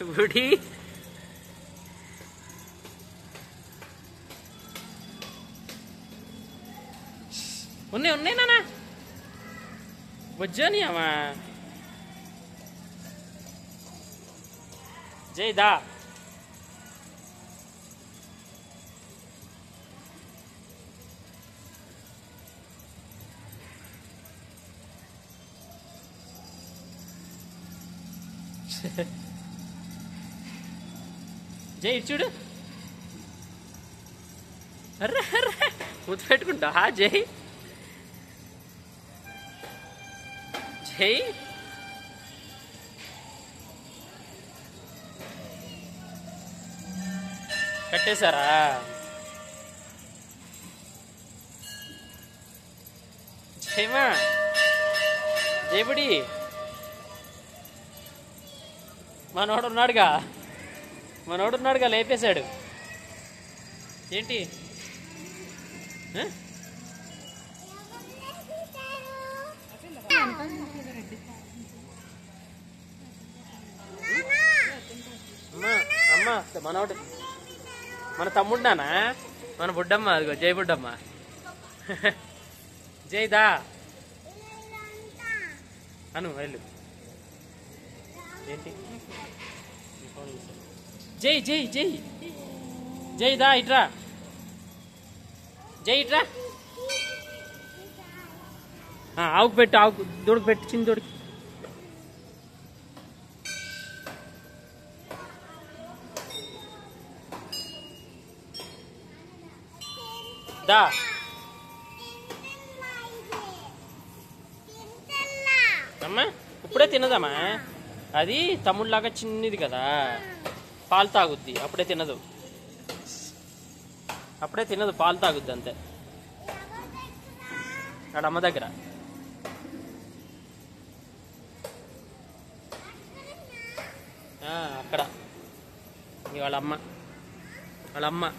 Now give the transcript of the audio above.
బుడి ఉన్నాయి నాన్న బొజ్జోని అమ్మా జై దా జై చూడు అర్రే అర్రే ముద్దు పెట్టుకుంటా జై జై కట్టేశారా జయమా జయబుడి మనోడున్నాడుగా లేపేశాడు ఏంటి అమ్మా మనోడు మన తమ్ముడినానా మన బుడ్డమ్మ అదిగో జై బుడ్డమ్మ జై దా అను వెళ్ళు ఏంటి జై జై జై జై దా ఇట్రా జై ఇట్రా ఆవుకు పెట్టు ఆవుకు దూడకు పెట్టు చిన్న దూడకి దా అమ్మా ఇప్పుడే తినదమ్మా అది తమ్ముళ్ళలాగా చిన్నది కదా పాలు తాగుద్ది అప్పుడే తినదు పాలు తాగుద్ది అంతే ఆడ అమ్మ దగ్గర అక్కడ వాళ్ళ అమ్మ